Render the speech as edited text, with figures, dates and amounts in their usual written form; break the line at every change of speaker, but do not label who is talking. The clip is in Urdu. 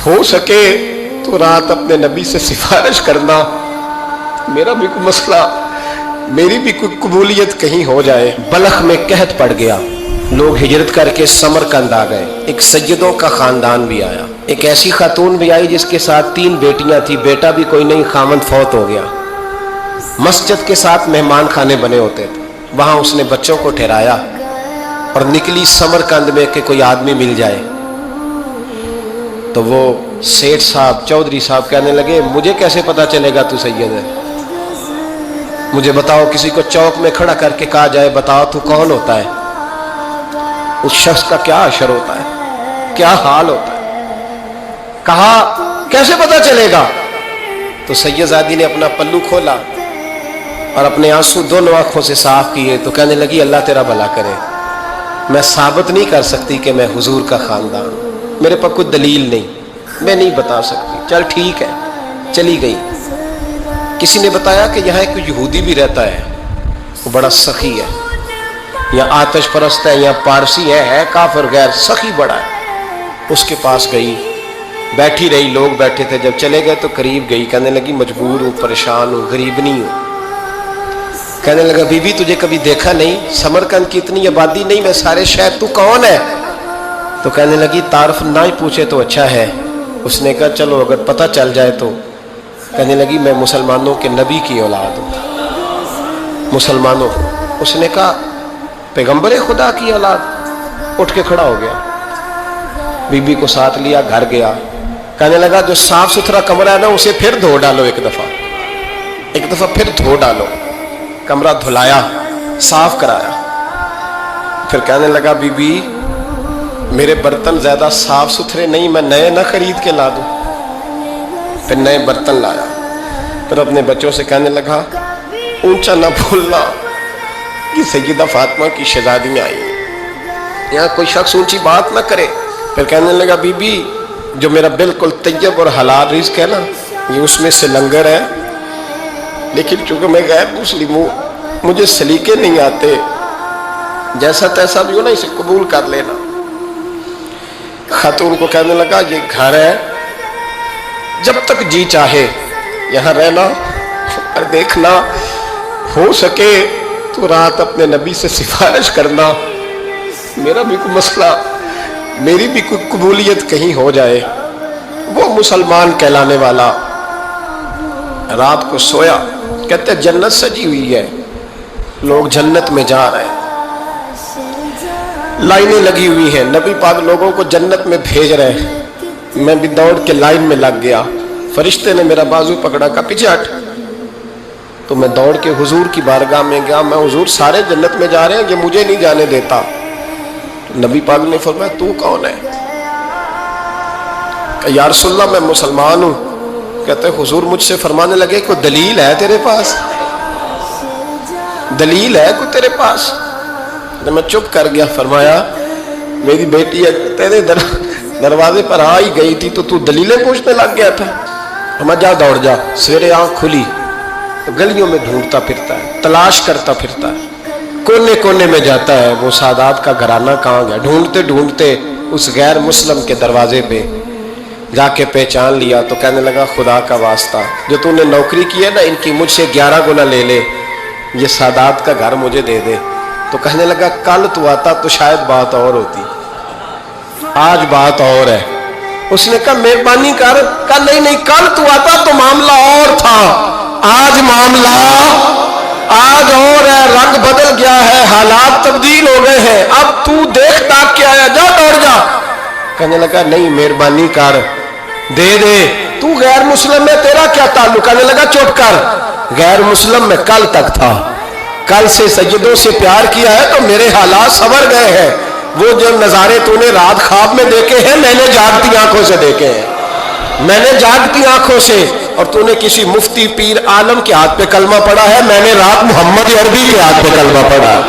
ہو سکے تو رات اپنے نبی سے سفارش کرنا، میرا بھی کوئی مسئلہ، میری بھی کوئی قبولیت کہیں ہو جائے۔ بلخ میں قحط پڑ گیا، لوگ ہجرت کر کے سمرقند آ گئے۔ ایک سیدوں کا خاندان بھی آیا، ایک ایسی خاتون بھی آئی جس کے ساتھ 3 بیٹیاں تھیں، بیٹا بھی کوئی نہیں، خامند فوت ہو گیا۔ مسجد کے ساتھ مہمان خانے بنے ہوتے تھے، وہاں اس نے بچوں کو ٹھہرایا اور نکلی سمرقند میں کہ کوئی آدمی مل جائے۔ تو وہ سیٹھ صاحب، چودھری صاحب کہنے لگے مجھے کیسے پتا چلے گا تو سید ہے؟ مجھے بتاؤ، کسی کو چوک میں کھڑا کر کے کہا جائے بتاؤ تو کون ہوتا ہے، اس شخص کا کیا اشر ہوتا ہے، کیا حال ہوتا ہے؟ کہا کیسے پتا چلے گا؟ تو سید زادی نے اپنا پلو کھولا اور اپنے آنسو دونوں آنکھوں سے صاف کیے تو کہنے لگی اللہ تیرا بھلا کرے، میں ثابت نہیں کر سکتی کہ میں حضور کا خاندان ہوں، میرے پاس کوئی دلیل نہیں، میں نہیں بتا سکتی۔ چل ٹھیک ہے، چلی گئی۔ کسی نے بتایا کہ یہاں ایک یہودی بھی رہتا ہے، وہ بڑا سخی ہے، یا آتش پرست ہے یا پارسی ہے کافر غیر، سخی بڑا ہے۔ اس کے پاس گئی، بیٹھی رہی، لوگ بیٹھے تھے، جب چلے گئے تو قریب گئی، کہنے لگی مجبور ہوں، پریشان ہوں، غریب نہیں ہوں۔ کہنے لگا بی بی تجھے کبھی دیکھا نہیں، سمرقند کی اتنی آبادی نہیں، میں سارے شہر، تو کون ہے؟ تو کہنے لگی تعارف نہ ہی پوچھے تو اچھا ہے۔ اس نے کہا چلو اگر پتہ چل جائے تو۔ کہنے لگی میں مسلمانوں کے نبی کی اولاد ہوں، مسلمانوں کو۔ اس نے کہا پیغمبر خدا کی اولاد؟ اٹھ کے کھڑا ہو گیا، بی بی کو ساتھ لیا، گھر گیا۔ کہنے لگا جو صاف ستھرا کمرہ ہے نا اسے پھر دھو ڈالو، ایک دفعہ پھر دھو ڈالو۔ کمرہ دھلایا، صاف کرایا۔ پھر کہنے لگا بی بی میرے برتن زیادہ صاف ستھرے نہیں، میں نئے نہ خرید کے لا دوں۔ پھر نئے برتن لایا، پھر اپنے بچوں سے کہنے لگا اونچا نہ بھولنا، یہ سیدہ فاطمہ کی شہزادیاں آئی ہیں، یہاں کوئی شخص اونچی بات نہ کرے۔ پھر کہنے لگا بی بی جو میرا بالکل طیب اور حلال رزق ہے نا، یہ اس میں سے لنگر ہے، لیکن چونکہ میں غیر مسلم ہوں، مجھے سلیقے نہیں آتے، جیسا تیسا بھی ہو نا اسے قبول کر لینا۔ خاتون کو کہنے لگا یہ گھر ہے، جب تک جی چاہے یہاں رہنا، اور دیکھنا ہو سکے تو رات اپنے نبی سے سفارش کرنا، میرا بھی کوئی مسئلہ، میری بھی کوئی قبولیت کہیں ہو جائے۔ وہ مسلمان کہلانے والا رات کو سویا، کہتے جنت سجی ہوئی ہے، لوگ جنت میں جا رہے ہیں، لائنیں لگی ہوئی ہیں، نبی پاک لوگوں کو جنت میں بھیج رہے ہیں۔ میں بھی دوڑ کے لائن میں لگ گیا، فرشتے نے میرا بازو پکڑا، کہا پیچھے ہٹ۔ تو میں دوڑ کے حضور کی بارگاہ میں گیا، میں حضور سارے جنت میں جا رہے ہیں، یہ مجھے نہیں جانے دیتا۔ نبی پاک نے فرمایا تو کون ہے؟ کہ یا رسول اللہ میں مسلمان ہوں۔ کہتے حضور مجھ سے فرمانے لگے کوئی دلیل ہے تیرے پاس؟ دلیل ہے کوئی تیرے پاس؟ میں چپ کر گیا۔ فرمایا میری بیٹی تیرے دروازے پر آ ہی گئی تھی تو دلیلیں پوچھنے لگ گیا تھا۔ ہم جا دوڑ جا۔ سویرے آنکھ کھلی تو گلیوں میں ڈھونڈتا پھرتا ہے، تلاش کرتا پھرتا ہے، کونے کونے میں جاتا ہے وہ سادات کا گھرانہ کہاں گیا۔ ڈھونڈتے ڈھونڈتے اس غیر مسلم کے دروازے پہ جا کے پہچان لیا تو کہنے لگا خدا کا واسطہ جو تو نے نوکری کی ہے نا ان کی مجھ سے 11 گنا لے لے، یہ سادات کا گھر مجھے دے دے۔ تو کہنے لگا کل تو آتا تو شاید بات اور ہوتی، آج بات اور ہے۔ اس نے کہا مہربانی کر۔ کہا نہیں کل تو آتا تو معاملہ اور تھا، آج معاملہ آج اور ہے، رنگ بدل گیا ہے، حالات تبدیل ہو گئے ہیں، اب تو دیکھ تاک کے آیا، جا دوڑ جا۔ کہنے لگا نہیں مہربانی کر، دے دے، تو غیر مسلم میں تیرا کیا تعلق؟ کہنے لگا چپ کر، غیر مسلم میں کل تک تھا، کل سے سیدوں سے پیار کیا ہے تو میرے حالات سنور گئے ہیں، وہ جو نظارے تو نے رات خواب میں دیکھے ہیں میں نے جاگتی آنکھوں سے دیکھے ہیں، میں نے جاگتی آنکھوں سے۔ اور تو نے کسی مفتی پیر عالم کے ہاتھ پہ کلمہ پڑھا ہے، میں نے رات محمد عربی کے ہاتھ پہ کلمہ پڑھا ہے۔